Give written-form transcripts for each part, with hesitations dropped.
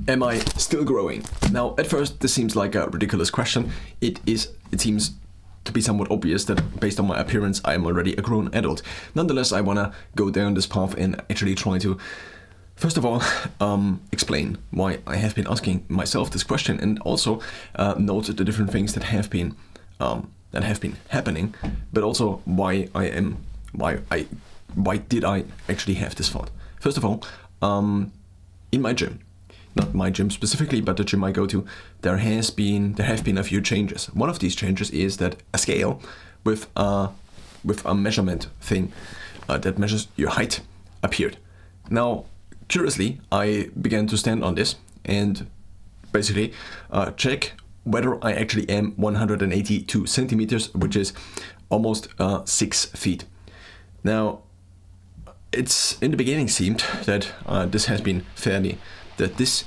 Am I still growing? Now, at first, this seems like a ridiculous question. It seems to be somewhat obvious that based on my appearance, I am already a grown adult. Nonetheless, I want to go down this path and actually try to, first of all, explain why I have been asking myself this question, and also note the different things that have been happening, but also why did I actually have this thought. First of all, in my gym, not my gym specifically, but the gym I go to, there have been a few changes. One of these changes is that a scale with a measurement thing that measures your height appeared. Now, curiously, I began to stand on this and basically check whether I actually am 182 centimeters, which is almost 6 feet. Now, it's in the beginning seemed that this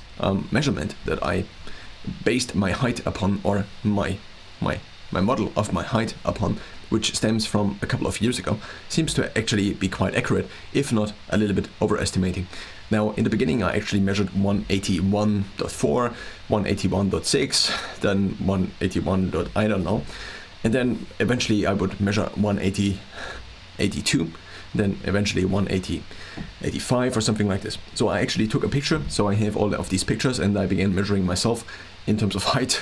measurement that I based my height upon, or my model of my height upon, which stems from a couple of years ago, seems to actually be quite accurate, if not a little bit overestimating. Now, in the beginning, I actually measured 181.4, 181.6, then 181. I don't know, and then eventually I would measure 180.82. Then eventually 180.85 or something like this. So I actually took a picture, so I have all of these pictures, and I began measuring myself in terms of height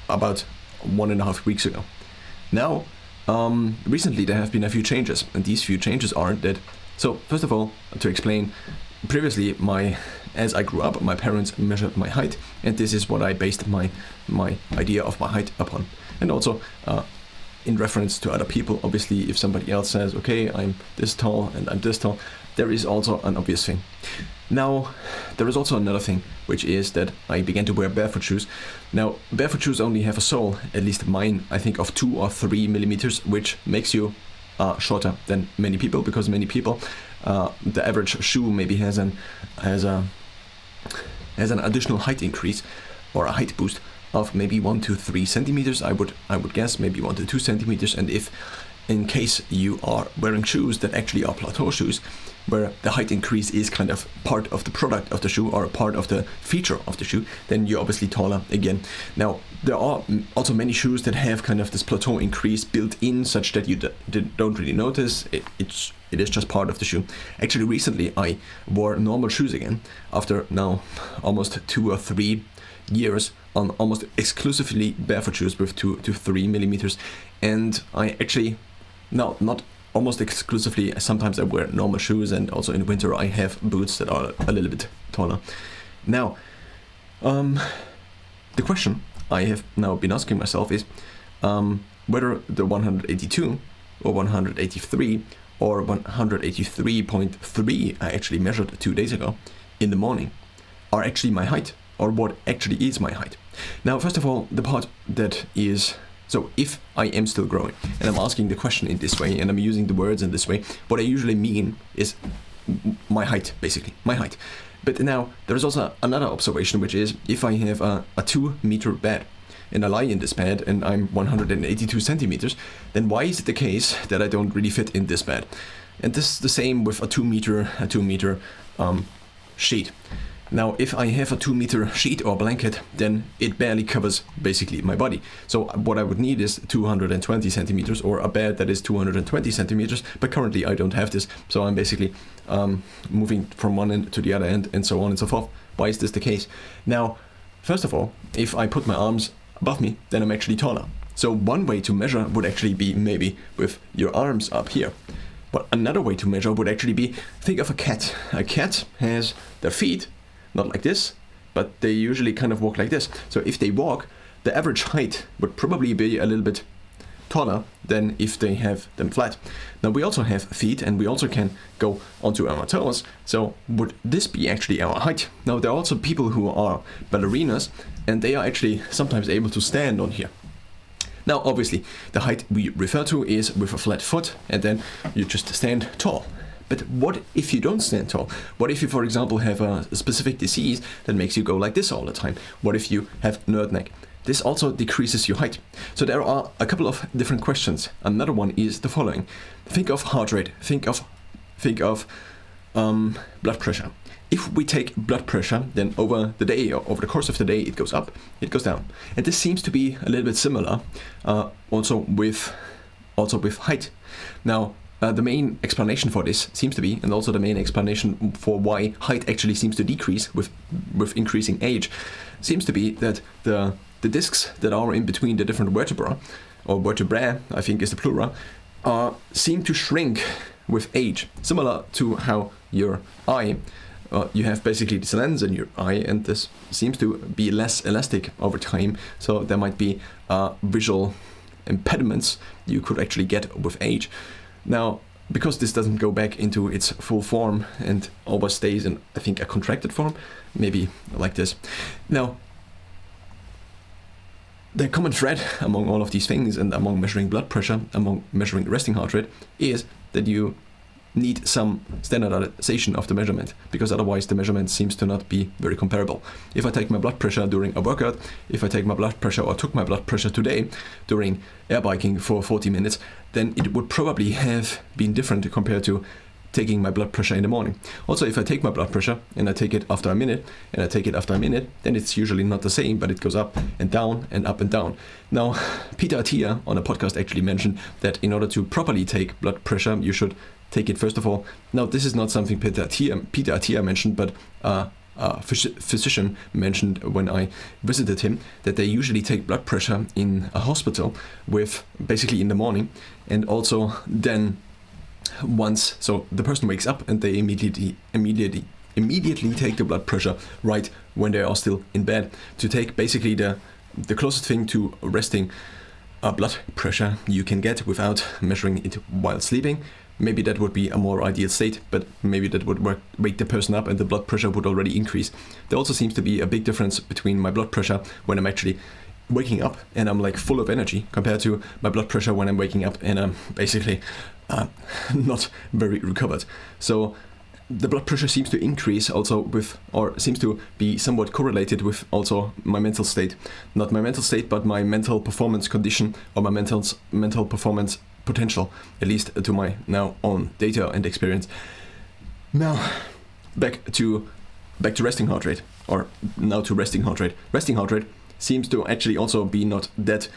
about 1.5 weeks ago. Now, recently there have been a few changes, and these few changes are that, so first of all, to explain, previously as I grew up, my parents measured my height, and this is what I based my idea of my height upon. And also, in reference to other people, obviously, if somebody else says, okay, I'm this tall and I'm this tall, there is also an obvious thing. Now, there is also another thing, which is that I began to wear barefoot shoes. Now, barefoot shoes only have a sole, at least mine, I think of 2 or 3 millimeters, which makes you shorter than many people, because many people, the average shoe maybe has an additional height increase or a height boost of maybe 1 to 3 centimeters. I would guess maybe 1 to 2 centimeters. And if in case you are wearing shoes that actually are plateau shoes, where the height increase is kind of part of the product of the shoe or part of the feature of the shoe, then you're obviously taller again. Now, there are also many shoes that have kind of this plateau increase built in, such that you don't really notice. It is just part of the shoe. Actually, recently I wore normal shoes again after now almost 2 or 3 years on almost exclusively barefoot shoes with 2 to 3 millimeters, and I actually, no, not almost exclusively, sometimes I wear normal shoes, and also in winter I have boots that are a little bit taller. Now, the question I have now been asking myself is whether the 182 or 183 or 183.3 I actually measured 2 days ago in the morning are actually my height, or what actually is my height. Now, first of all, the part that is, so if I am still growing, and I'm asking the question in this way, and I'm using the words in this way, what I usually mean is my height, basically, my height. But now, there's also another observation, which is, if I have a 2-meter bed, and I lie in this bed, and I'm 182 centimeters, then why is it the case that I don't really fit in this bed? And this is the same with a 2 meter sheet. Now, if I have a 2-meter sheet or blanket, then it barely covers basically my body. So what I would need is 220 centimeters, or a bed that is 220 centimeters, but currently I don't have this. So I'm basically moving from one end to the other end, and so on and so forth. Why is this the case? Now, first of all, if I put my arms above me, then I'm actually taller. So one way to measure would actually be maybe with your arms up here. But another way to measure would actually be, think of a cat. A cat has their feet not like this, but they usually kind of walk like this. So if they walk, the average height would probably be a little bit taller than if they have them flat. Now, we also have feet, and we also can go onto our toes. So would this be actually our height? Now, there are also people who are ballerinas, and they are actually sometimes able to stand on here. Now, obviously, the height we refer to is with a flat foot, and then you just stand tall. But what if you don't stand tall? What if you, for example, have a specific disease that makes you go like this all the time? What if you have nerd neck? This also decreases your height. So there are a couple of different questions. Another one is the following. Think of heart rate. Think of blood pressure. if we take blood pressure, then over the day or over the course of the day, it goes up, it goes down. And this seems to be a little bit similar also with height. Now, the main explanation for this seems to be, and also the main explanation for why height actually seems to decrease with increasing age, seems to be that the discs that are in between the different vertebrae, or vertebrae, I think is the plural, seem to shrink with age. Similar to how your eye, you have basically this lens in your eye, and this seems to be less elastic over time. So there might be visual impediments you could actually get with age. Now, because this doesn't go back into its full form and always stays in, I think, a contracted form, maybe like this. Now, the common thread among all of these things, and among measuring blood pressure, among measuring resting heart rate, is that you need some standardization of the measurement, because otherwise the measurement seems to not be very comparable. If I take my blood pressure during a workout, if I take my blood pressure or took my blood pressure today during air biking for 40 minutes, then it would probably have been different compared to taking my blood pressure in the morning. Also, if I take my blood pressure and I take it after a minute and I take it after a minute, then it's usually not the same, but it goes up and down and up and down. Now, Peter Attia on a podcast actually mentioned that in order to properly take blood pressure, you should take it first of all. Now, this is not something Peter Attia mentioned, but a physician mentioned when I visited him, that they usually take blood pressure in a hospital with basically in the morning, and also then once, so the person wakes up and they immediately take the blood pressure right when they are still in bed, to take basically the closest thing to resting blood pressure you can get without measuring it while sleeping. Maybe that would be a more ideal state, but maybe that would wake the person up and the blood pressure would already increase. There also seems to be a big difference between my blood pressure when I'm actually waking up and I'm like full of energy, compared to my blood pressure when I'm waking up and I'm basically not very recovered. So the blood pressure seems to increase also with, or seems to be somewhat correlated with also my mental state. Not my mental state, but my mental performance condition, or my mental performance potential, at least to my now own data and experience. Now, back to resting heart rate, or now to resting heart rate. Resting heart rate seems to actually also be not that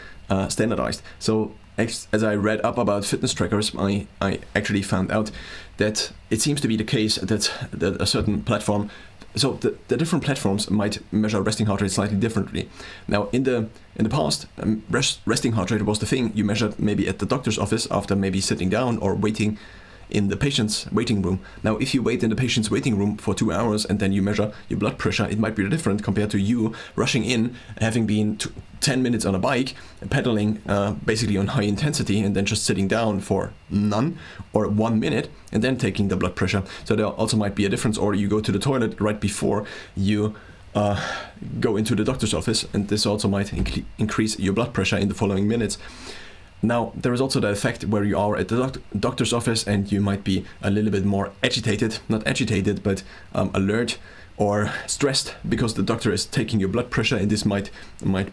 standardized. So as I read up about fitness trackers, I actually found out that it seems to be the case that a certain platform, so the different platforms might measure resting heart rate slightly differently. Now, in the past, resting heart rate was the thing you measured maybe at the doctor's office after maybe sitting down or waiting in the patient's waiting room. Now, if you wait in the patient's waiting room for 2 hours and then you measure your blood pressure, it might be different compared to you rushing in, having been 10 minutes on a bike, pedaling basically on high intensity, and then just sitting down for none or 1 minute and then taking the blood pressure. So there also might be a difference, or you go to the toilet right before you go into the doctor's office, and this also might increase your blood pressure in the following minutes. Now, there is also the effect where you are at the doctor's office and you might be a little bit more agitated, not agitated, but alert or stressed, because the doctor is taking your blood pressure, and this might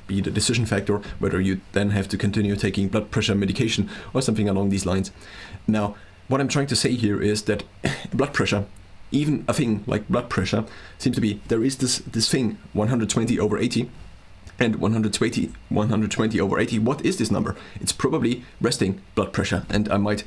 be the decision factor whether you then have to continue taking blood pressure medication or something along these lines. Now, what I'm trying to say here is that blood pressure, even a thing like blood pressure, seems to be, there is this thing, 120/80, and 120/80. What is this number? It's probably resting blood pressure, and I might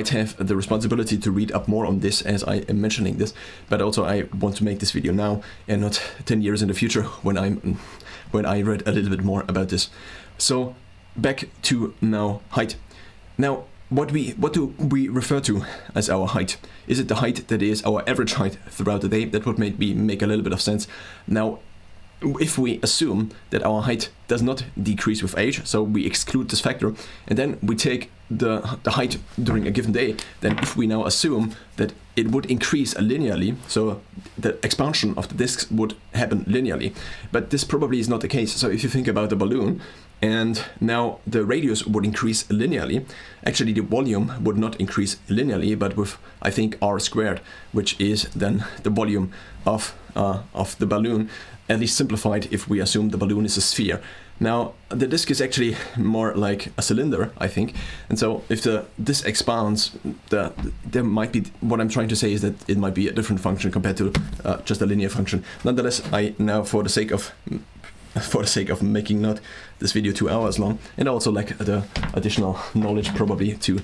have the responsibility to read up more on this as I am mentioning this. But also, I want to make this video now and not 10 years in the future when I read a little bit more about this. So back to now height. Now, what do we refer to as our height? Is it the height that is our average height throughout the day? That would make a little bit of sense. Now, if we assume that our height does not decrease with age, so we exclude this factor, and then we take the height during a given day, then if we now assume that it would increase linearly, so the expansion of the discs would happen linearly, but this probably is not the case. So if you think about the balloon, and now the radius would increase linearly, actually the volume would not increase linearly, but with, I think, r squared, which is then the volume of the balloon, at least simplified if we assume the balloon is a sphere. Now, the disc is actually more like a cylinder, I think. And so if this expands, there might be, what I'm trying to say is that it might be a different function compared to just a linear function. Nonetheless, I now, for the sake of making not this video 2 hours long, and also like the additional knowledge probably to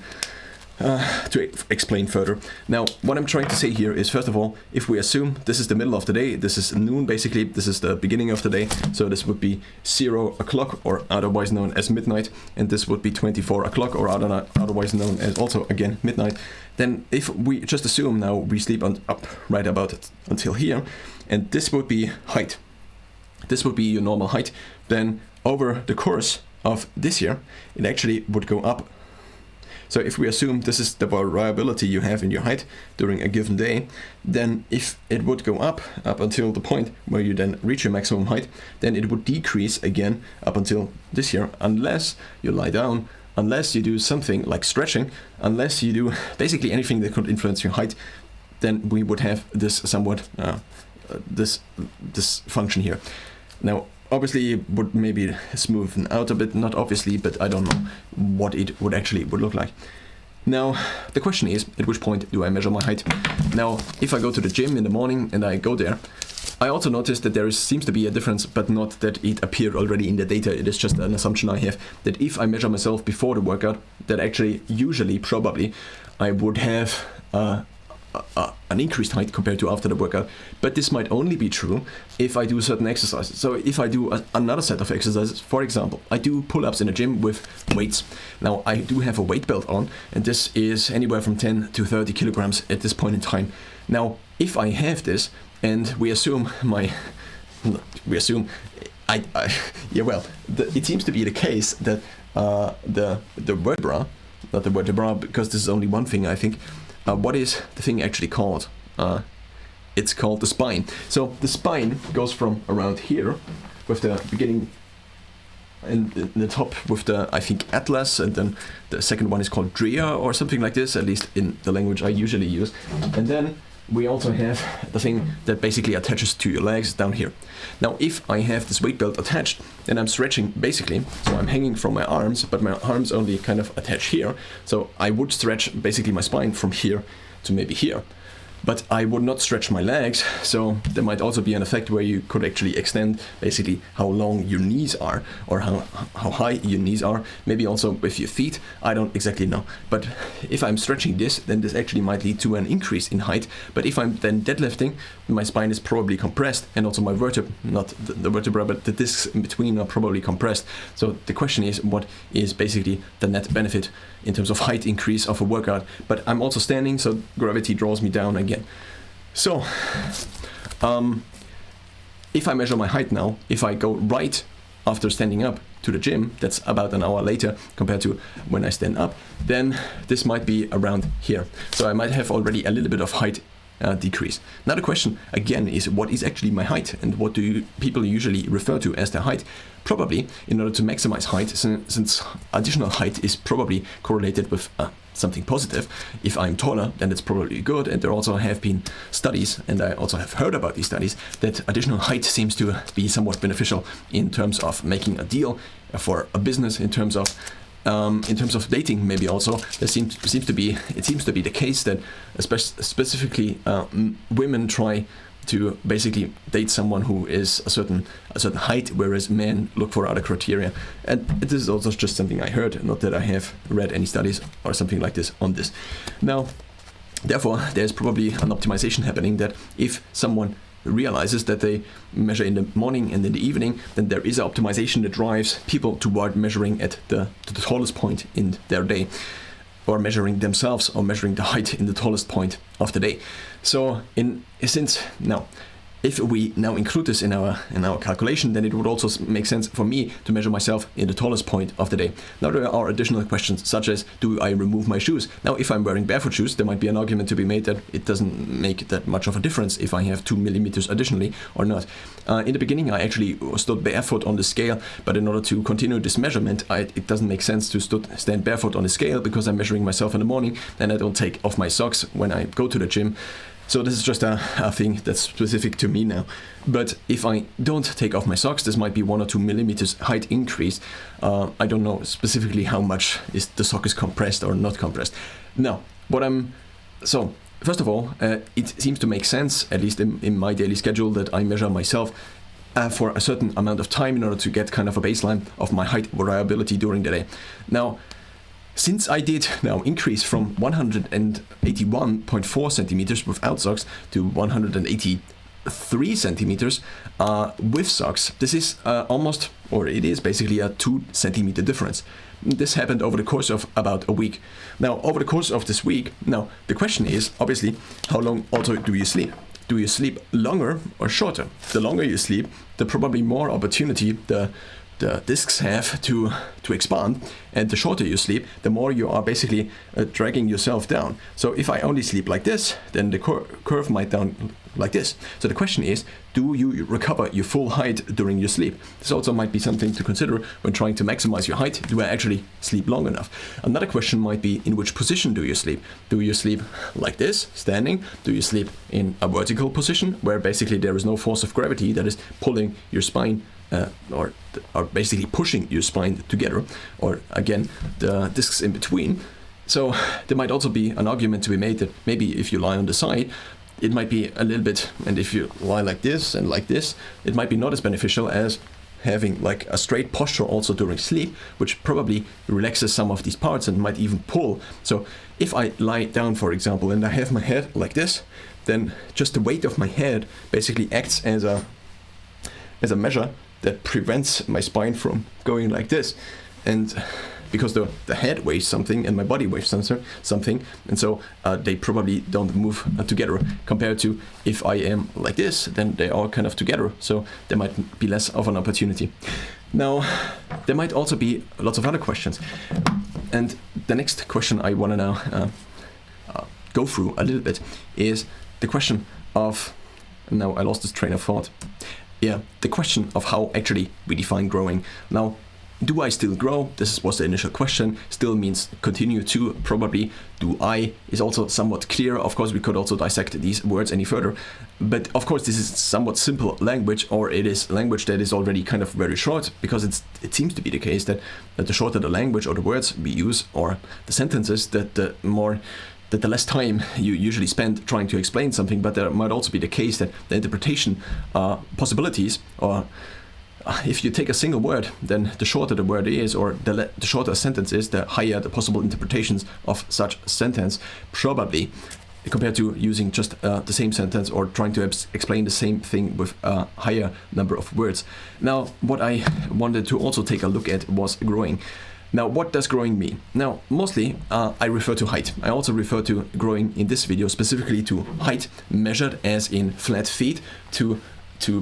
explain further. Now, what I'm trying to say here is, first of all, if we assume this is the middle of the day, this is noon basically, this is the beginning of the day, so this would be 0 o'clock, or otherwise known as midnight, and this would be 24 o'clock, or otherwise known as also, again, midnight. Then if we just assume now we sleep up right about it until here, and this would be height. This would be your normal height. Then over the course of this year, it actually would go up. So if we assume this is the variability you have in your height during a given day, then if it would go up until the point where you then reach your maximum height, then it would decrease again up until this year, unless you lie down, unless you do something like stretching, unless you do basically anything that could influence your height, then we would have this somewhat, this function here. Now, obviously it would maybe smoothen out a bit, not obviously, but I don't know what it would actually look like. Now, the question is, at which point do I measure my height? Now, if I go to the gym in the morning and I go there, I also noticed that there seems to be a difference, but not that it appeared already in the data. It is just an assumption I have, that if I measure myself before the workout, that actually, usually, probably, I would have an increased height compared to after the workout. But this might only be true if I do certain exercises. So if I do another set of exercises, for example, I do pull-ups in a gym with weights. Now, I do have a weight belt on, and this is anywhere from 10 to 30 kilograms at this point in time. Now, if I have this, and we assume it seems to be the case that the vertebra, not the vertebra, because this is only one thing, I think. What is the thing actually called? It's called the spine. So the spine goes from around here, with the beginning in the top with the, I think, atlas, and then the second one is called drea or something like this, at least in the language I usually use. And then we also have the thing that basically attaches to your legs down here. Now, if I have this weight belt attached, then I'm stretching basically, so I'm hanging from my arms, but my arms only kind of attach here. So I would stretch basically my spine from here to maybe here. But I would not stretch my legs, so there might also be an effect where you could actually extend basically how long your knees are, or how high your knees are, maybe also with your feet, I don't exactly know. But if I'm stretching this, then this actually might lead to an increase in height. But if I'm then deadlifting, my spine is probably compressed, and also my vertebra, not the vertebra, but the discs in between are probably compressed. So the question is, what is basically the net benefit in terms of height increase of a workout? But I'm also standing, so gravity draws me down again. So, if I measure my height now, if I go right after standing up to the gym, that's about an hour later compared to when I stand up, then this might be around here. So I might have already a little bit of height decrease. Now the question again is, what is actually my height, and what do people usually refer to as their height? Probably, in order to maximize height, since additional height is probably correlated with something positive. If I'm taller, then it's probably good, and there also have been studies, and I also have heard about these studies, that additional height seems to be somewhat beneficial in terms of making a deal for a business, in terms of dating, maybe also. It seems to be the case that specifically women try to basically date someone who is a certain height, whereas men look for other criteria. And this is also just something I heard, not that I have read any studies or something like this on this. Now, therefore, there's probably an optimization happening, that if someone realizes that they measure in the morning and in the evening, then there is an optimization that drives people toward measuring at the tallest point in their day, or measuring themselves, or measuring the height in the tallest point of the day. So if we now include this in our calculation, then it would also make sense for me to measure myself in the tallest point of the day. Now there are additional questions, such as, do I remove my shoes? Now, if I'm wearing barefoot shoes, there might be an argument to be made that it doesn't make that much of a difference if I have 2 millimeters additionally or not. In the beginning, I actually stood barefoot on the scale, but in order to continue this measurement, it doesn't make sense to stand barefoot on the scale, because I'm measuring myself in the morning, and I don't take off my socks when I go to the gym. So this is just a thing that's specific to me now. But if I don't take off my socks, this might be 1 or 2 millimeters height increase. I don't know specifically how much is the sock is compressed or not compressed. Now, so first of all, it seems to make sense, at least in my daily schedule, that I measure myself for a certain amount of time in order to get kind of a baseline of my height variability during the day. Now, since I did now increase from 181.4 centimeters without socks to 183 centimeters with socks, this is it is basically a 2 centimeter difference. This happened over the course of about a week. Now, over the course of this week, now the question is obviously, how long also do you sleep? Do you sleep longer or shorter? The longer you sleep, the probably more opportunity the discs have to expand, and the shorter you sleep, the more you are basically dragging yourself down. So if I only sleep like this, then the curve might down like this. So the question is, do you recover your full height during your sleep? This also might be something to consider when trying to maximize your height. Do I actually sleep long enough? Another question might be, in which position do you sleep? Do you sleep like this, standing? Do you sleep in a vertical position, where basically there is no force of gravity that is pulling your spine or basically pushing your spine together, or again, the discs in between? So there might also be an argument to be made that maybe if you lie on the side, it might be a little bit, and if you lie like this and like this, it might be not as beneficial as having like a straight posture also during sleep, which probably relaxes some of these parts and might even pull. So if I lie down, for example, and I have my head like this, then just the weight of my head basically acts as a measure that prevents my spine from going like this. And because the head weighs something and my body weighs something, and so they probably don't move together, compared to if I am like this, then they are kind of together, so there might be less of an opportunity. Now, there might also be lots of other questions, and the next question I want to now go through a little bit is the question of, now I lost this train of thought. Yeah, the question of how actually we define growing. Now, do I still grow? This was the initial question. Still means continue to, probably. Do I is also somewhat clear. Of course, we could also dissect these words any further. But of course, this is somewhat simple language, or it is language that is already kind of very short, because it seems to be the case that the shorter the language or the words we use or the sentences, that the less time you usually spend trying to explain something. But there might also be the case that the interpretation possibilities, or if you take a single word, then the shorter the word is, or the shorter a sentence is, the higher the possible interpretations of such sentence, probably, compared to using just the same sentence or trying to explain the same thing with a higher number of words. Now, what I wanted to also take a look at was growing. Now, what does growing mean? Now, mostly I refer to height. I also refer to growing in this video specifically to height measured as in flat feet to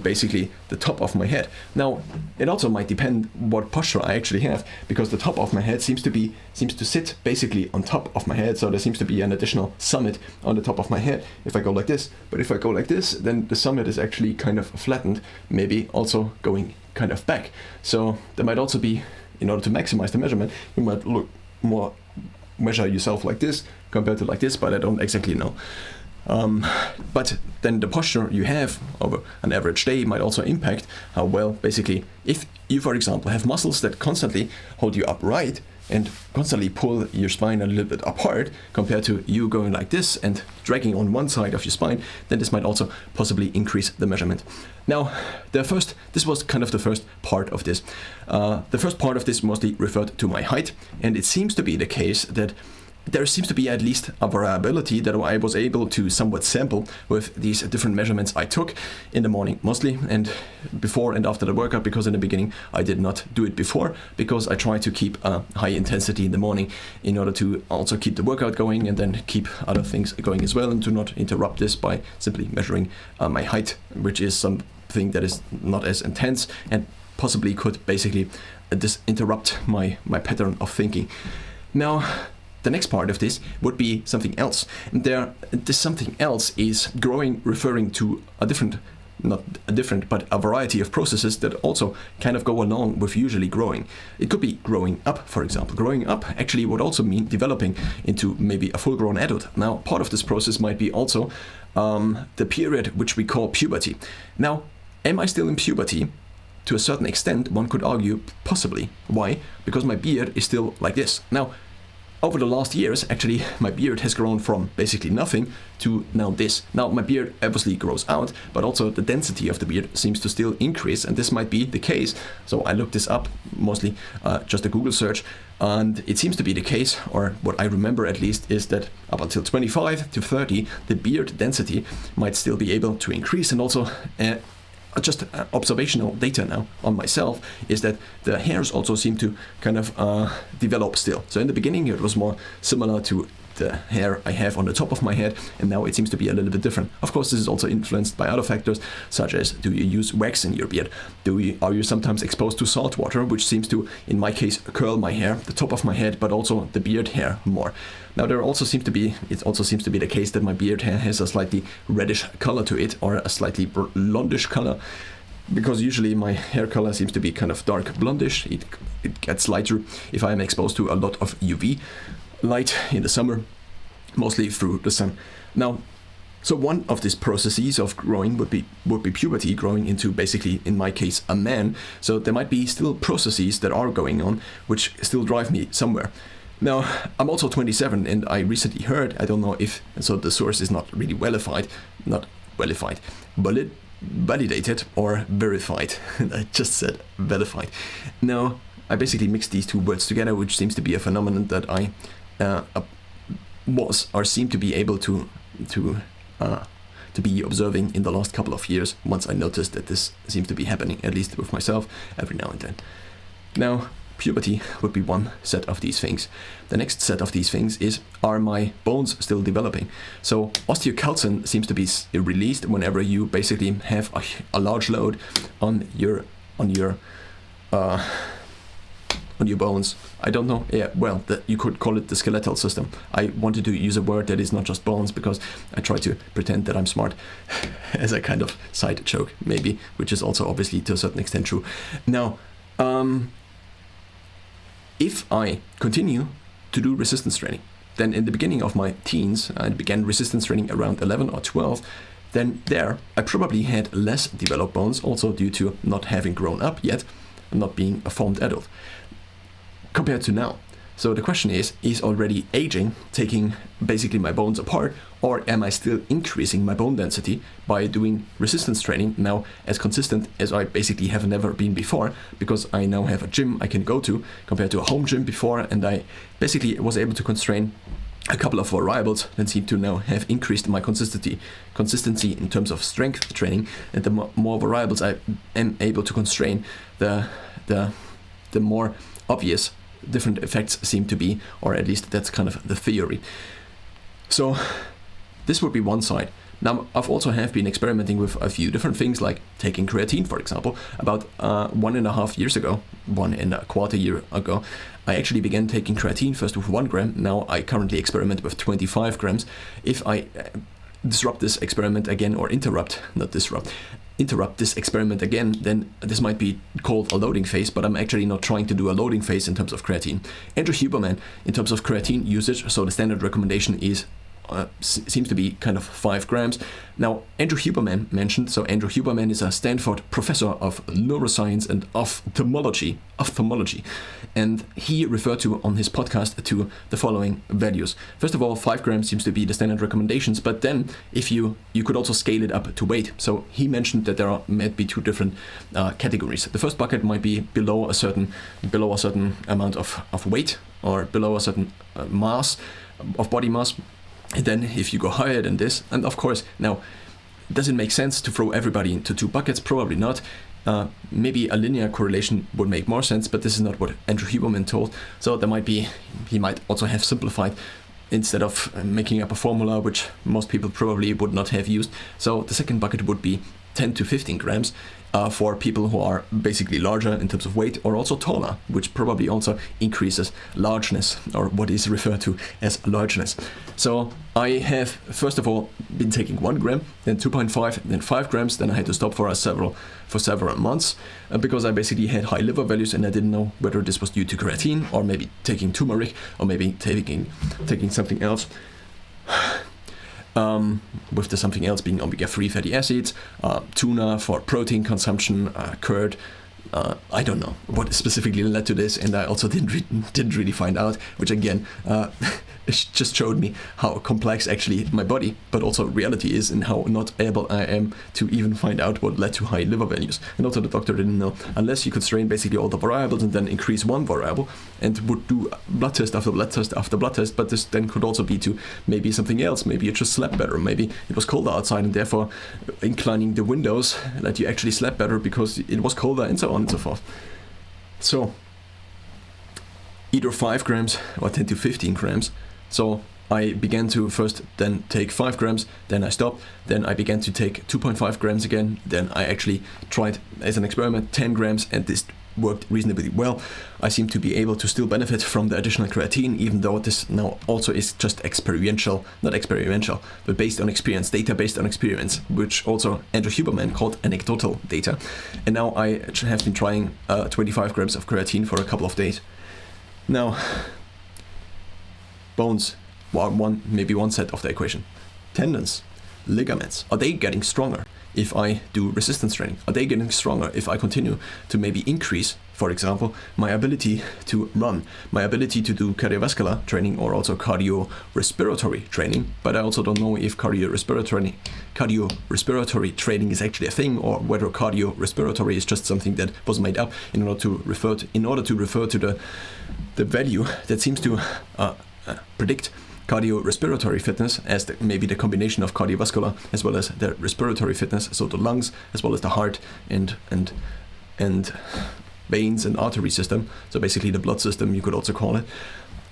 basically the top of my head. Now, it also might depend what posture I actually have, because the top of my head seems to sit basically on top of my head, so there seems to be an additional summit on the top of my head if I go like this. But if I go like this, then the summit is actually kind of flattened, maybe also going kind of back. So there might also be, in order to maximize the measurement, you might measure yourself like this compared to like this, but I don't exactly know. But then the posture you have over an average day might also impact how well, basically, if you, for example, have muscles that constantly hold you upright and constantly pull your spine a little bit apart, compared to you going like this and dragging on one side of your spine, then this might also possibly increase the measurement. Now, this was kind of the first part of this. The first part of this mostly referred to my height, and it seems to be the case that there seems to be at least a variability that I was able to somewhat sample with these different measurements I took in the morning mostly, and before and after the workout, because in the beginning I did not do it before, because I try to keep a high intensity in the morning in order to also keep the workout going and then keep other things going as well, and to not interrupt this by simply measuring my height, which is something that is not as intense and possibly could basically interrupt my pattern of thinking. Now, the next part of this would be something else. This something else is growing, referring to a different not different, but a variety of processes that also kind of go along with usually growing. It could be growing up, for example. Growing up actually would also mean developing into maybe a full-grown adult. Now, part of this process might be also the period which we call puberty. Now, am I still in puberty? To a certain extent, one could argue possibly. Why? Because my beard is still like this. Now, over the last years, actually, my beard has grown from basically nothing to now this. Now, my beard obviously grows out, but also the density of the beard seems to still increase, and this might be the case. So I looked this up, mostly just a Google search, and it seems to be the case, or what I remember at least, is that up until 25 to 30, the beard density might still be able to increase, and also just observational data now on myself is that the hairs also seem to kind of develop still. So in the beginning it was more similar to the hair I have on the top of my head, and now it seems to be a little bit different. Of course, this is also influenced by other factors, such as, do you use wax in your beard? Are you sometimes exposed to salt water, which seems to, in my case, curl my hair, the top of my head, but also the beard hair more. Now, it also seems to be the case that my beard hair has a slightly reddish color to it, or a slightly blondish color, because usually my hair color seems to be kind of dark blondish. It gets lighter if I am exposed to a lot of UV light in the summer, mostly through the sun. Now, so one of these processes of growing would be puberty, growing into basically, in my case, a man. So there might be still processes that are going on which still drive me somewhere. Now, I'm also 27, and I recently heard, I don't know if, so the source is not really validated or verified. I just said verified. Now, I basically mixed these two words together, which seems to be a phenomenon that I seem to be able to be observing in the last couple of years, once I noticed that this seems to be happening, at least with myself, every now and then. Now, puberty would be one set of these things. The next set of these things is, are my bones still developing? So osteocalcin seems to be released whenever you basically have a large load on your bones. I don't know. Yeah, well, you could call it the skeletal system. I wanted to use a word that is not just bones because I try to pretend that I'm smart as a kind of side joke, maybe, which is also obviously to a certain extent true. Now, if I continue to do resistance training, then in the beginning of my teens, I began resistance training around 11 or 12, then there I probably had less developed bones, also due to not having grown up yet and not being a formed adult, compared to now. So the question is already aging taking basically my bones apart, or am I still increasing my bone density by doing resistance training now as consistent as I basically have never been before, because I now have a gym I can go to compared to a home gym before, and I basically was able to constrain a couple of variables that seem to now have increased my consistency in terms of strength training, and the more variables I am able to constrain, the more obvious different effects seem to be, or at least that's kind of the theory. So this would be one side. Now, I've also have been experimenting with a few different things, like taking creatine, for example. About 1.5 years ago, 1.25 years ago, I actually began taking creatine first with 1 gram. Now I currently experiment with 25 grams. If I disrupt this experiment again, or interrupt this experiment again, then this might be called a loading phase, but I'm actually not trying to do a loading phase in terms of creatine. Andrew Huberman, in terms of creatine usage, so the standard recommendation is seems to be kind of 5 grams. Now, Andrew Huberman mentioned, so Andrew Huberman is a Stanford professor of neuroscience and ophthalmology, and he referred to on his podcast to the following values. First of all, 5 grams seems to be the standard recommendations, but then if you could also scale it up to weight. So he mentioned that there might be 2 different categories. The first bucket might be below a certain amount of weight, or below a certain mass of body mass. And then if you go higher than this, and of course, now, does it make sense to throw everybody into 2 buckets? Probably not. Maybe a linear correlation would make more sense, but this is not what Andrew Huberman told. So he might also have simplified instead of making up a formula which most people probably would not have used. So the second bucket would be 10 to 15 grams for people who are basically larger in terms of weight or also taller, which probably also increases largeness, or what is referred to as largeness. So I have first of all been taking 1 gram, then 2.5, then 5 grams. Then I had to stop for several months because I basically had high liver values and I didn't know whether this was due to creatine or maybe taking turmeric or maybe taking something else. With the something else being omega-3 fatty acids, tuna for protein consumption, curd. I don't know what specifically led to this, and I also didn't really find out, which again it just showed me how complex actually my body, but also reality is, and how not able I am to even find out what led to high liver values. And also the doctor didn't know, unless you could strain basically all the variables and then increase one variable and would do blood test after blood test after blood test, but this then could also be to maybe something else. Maybe you just slept better, maybe it was colder outside and therefore inclining the windows that you actually slept better because it was colder, and so on and so forth. So either 5 grams or 10 to 15 grams. So I began to first then take 5 grams, then I stopped, then I began to take 2.5 grams again, then I actually tried as an experiment 10 grams, and this worked reasonably well. I seem to be able to still benefit from the additional creatine, even though this now also is just not experiential, but based on experience, data based on experience, which also Andrew Huberman called anecdotal data. And now I have been trying 25 grams of creatine for a couple of days. Now, bones, maybe one set of the equation. Tendons, ligaments, are they getting stronger if I do resistance training? Are they getting stronger if I continue to maybe increase, for example, my ability to run, my ability to do cardiovascular training or also cardiorespiratory training? But I also don't know if cardiorespiratory training is actually a thing, or whether cardiorespiratory is just something that was made up in order to refer to the value that seems to predict cardiorespiratory fitness as maybe the combination of cardiovascular as well as the respiratory fitness, so the lungs as well as the heart and veins and artery system, so basically the blood system you could also call it.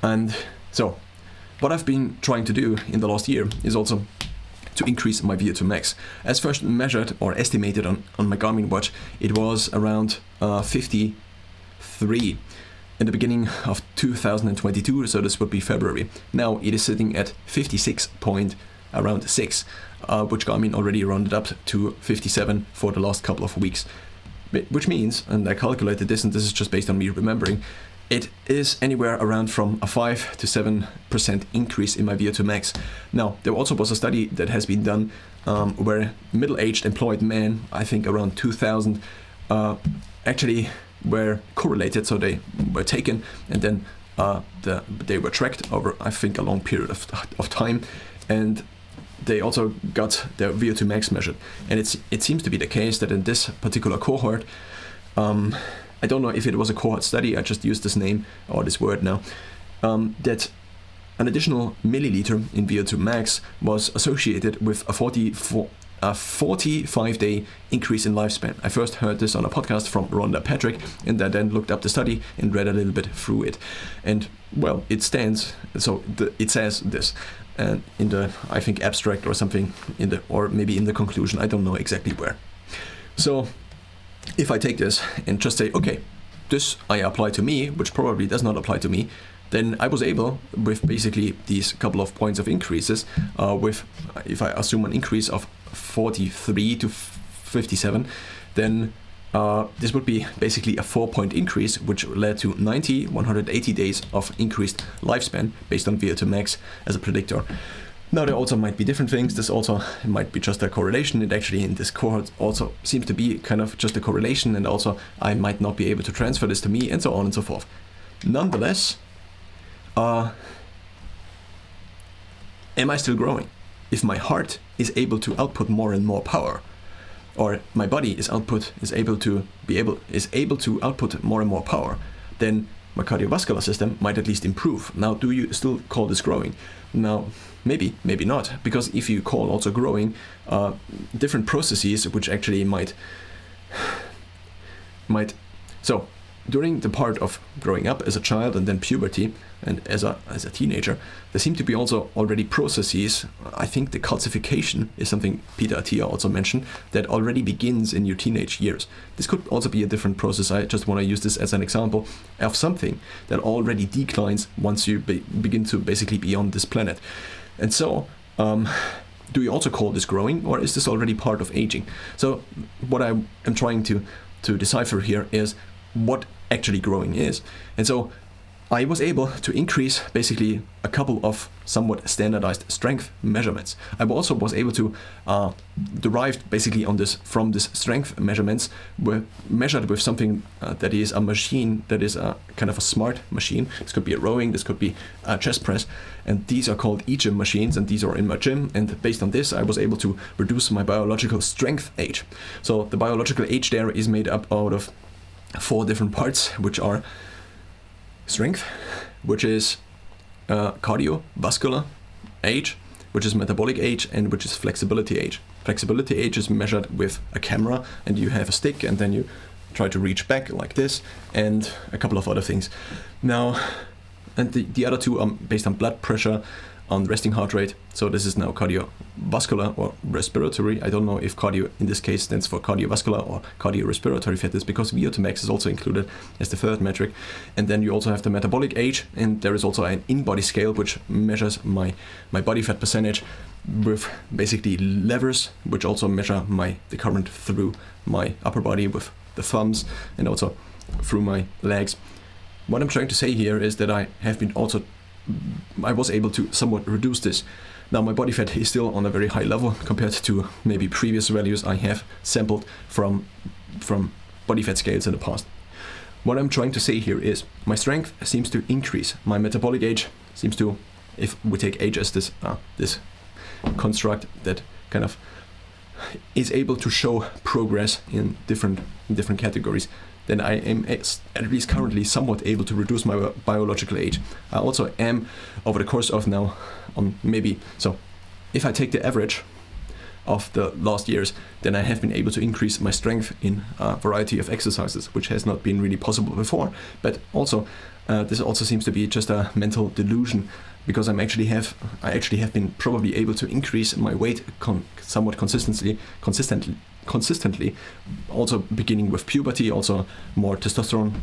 And so what I've been trying to do in the last year is also to increase my VO2 max. As first measured or estimated on my Garmin watch, it was around 53 in the beginning of 2022, so this would be February. Now it is sitting at 56.6, which Garmin already rounded up to 57 for the last couple of weeks. Which means, and I calculated this, and this is just based on me remembering, it is anywhere around from a 5 to 7% increase in my VO2 max. Now, there also was a study that has been done where middle-aged employed men, I think around 2,000, actually were correlated, so they were taken and then they were tracked over, I think, a long period of time, and they also got their VO2 max measured. And it seems to be the case that in this particular cohort, I don't know if it was a cohort study, I just used this name or this word now, that an additional milliliter in VO2 max was associated with a 45-day increase in lifespan. I first heard this on a podcast from Rhonda Patrick, and I then looked up the study and read a little bit through it. And well, it stands, so it says this, and in the, I think, abstract or something, or maybe in the conclusion, I don't know exactly where. So if I take this and just say, okay, this I apply to me, which probably does not apply to me, then I was able, with basically these couple of points of increases, if I assume an increase of 43 to 57, then this would be basically a 4-point increase, which led to 180 days of increased lifespan based on VO2 max as a predictor. Now, there also might be different things. This also might be just a correlation. It actually, in this cohort, also seems to be kind of just a correlation, and also I might not be able to transfer this to me, and so on and so forth. Nonetheless, am I still growing? If my heart is able to output more and more power, or my body is able to output more and more power, then my cardiovascular system might at least improve. Now, do you still call this growing? Now, maybe not, because if you call also growing different processes, which actually might. So during the part of growing up as a child and then puberty and as a teenager, there seem to be also already processes. I think the calcification is something Peter Attia also mentioned, that already begins in your teenage years. This could also be a different process. I just want to use this as an example of something that already declines once you begin to basically be on this planet. And so, do you also call this growing, or is this already part of aging? So what I am trying to decipher here is what actually growing is. And so I was able to increase basically a couple of somewhat standardized strength measurements. I also was able to derive basically from this strength measurements were measured with something that is a machine that is a kind of a smart machine. This could be a rowing, this could be a chest press, and these are called eGym machines, and these are in my gym. And based on this, I was able to reduce my biological strength age. So the biological age there is made up out of 4 different parts, which are strength, which is cardiovascular age, which is metabolic age, and which is flexibility age. Flexibility age is measured with a camera, and you have a stick, and then you try to reach back like this, and a couple of other things. Now, and the other 2 are based on blood pressure, on resting heart rate. So this is now cardiovascular or respiratory. I don't know if cardio in this case stands for cardiovascular or cardiorespiratory fitness, because VO2 max is also included as the 3rd metric. And then you also have the metabolic age, and there is also an in-body scale which measures my body fat percentage, with basically levers which also measure the current through my upper body with the thumbs and also through my legs. What I'm trying to say here is that I was able to somewhat reduce this. Now my body fat is still on a very high level compared to maybe previous values I have sampled from body fat scales in the past. What I'm trying to say here is my strength seems to increase. My metabolic age seems to, if we take age as this construct that kind of is able to show progress in different categories, then I am at least currently somewhat able to reduce my biological age. I also am, over the course of now, so if I take the average of the last years, then I have been able to increase my strength in a variety of exercises, which has not been really possible before. But also, this also seems to be just a mental delusion, because I actually have been probably able to increase my weight somewhat consistently, also beginning with puberty, also more testosterone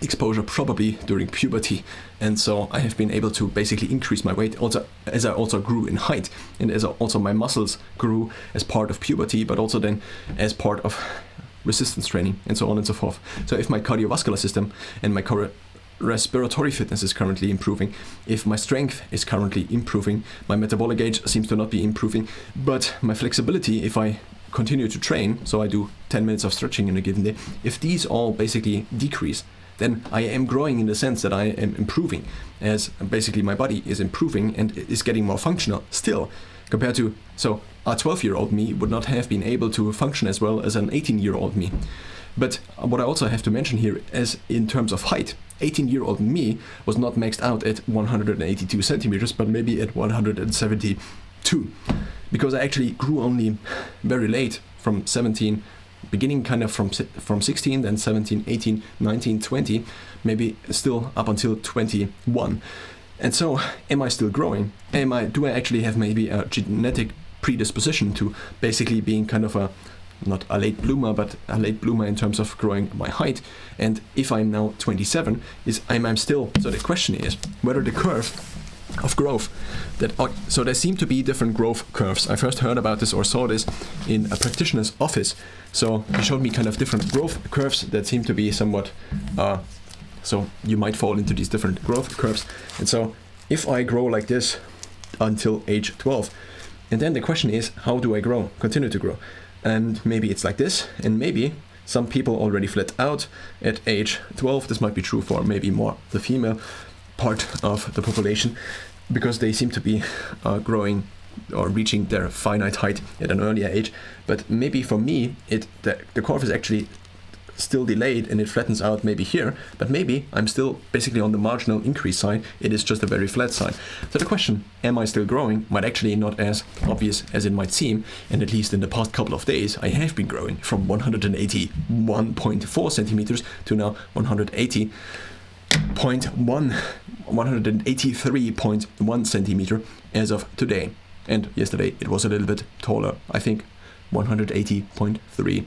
exposure probably during puberty, and so I have been able to basically increase my weight also as I also grew in height, and as also my muscles grew as part of puberty, but also then as part of resistance training and so on and so forth. So if my cardiovascular system and my respiratory fitness is currently improving, if my strength is currently improving, my metabolic age seems to not be improving, but my flexibility, if I continue to train, so I do 10 minutes of stretching in a given day, if these all basically decrease, then I am growing in the sense that I am improving, as basically my body is improving and is getting more functional still, compared to, so a 12-year-old me would not have been able to function as well as an 18-year-old me. But what I also have to mention here is in terms of height, 18-year-old me was not maxed out at 182 centimeters, but maybe at 172, because I actually grew only very late, from 17, beginning kind of from 16, then 17, 18, 19, 20, maybe still up until 21. And so, am I still growing? Do I actually have maybe a genetic predisposition to basically being kind of not a late bloomer, but a late bloomer in terms of growing my height? And if I'm now 27, I'm still, so the question is whether the curve of growth so there seem to be different growth curves. I first heard about this or saw this in a practitioner's office. So he showed me kind of different growth curves that seem to be somewhat, so you might fall into these different growth curves. And so if I grow like this until age 12, and then the question is, how do I continue to grow? And maybe it's like this, and maybe some people already flat out at age 12. This might be true for maybe more the female part of the population, because they seem to be growing or reaching their finite height at an earlier age. But maybe for me, the curve is actually still delayed and it flattens out maybe here, but maybe I'm still basically on the marginal increase side. It is just a very flat side. So the question, am I still growing, might actually not as obvious as it might seem, and at least in the past couple of days I have been growing from 181.4 centimeters to now 183.1 centimeter as of today. And yesterday it was a little bit taller, I think 180.3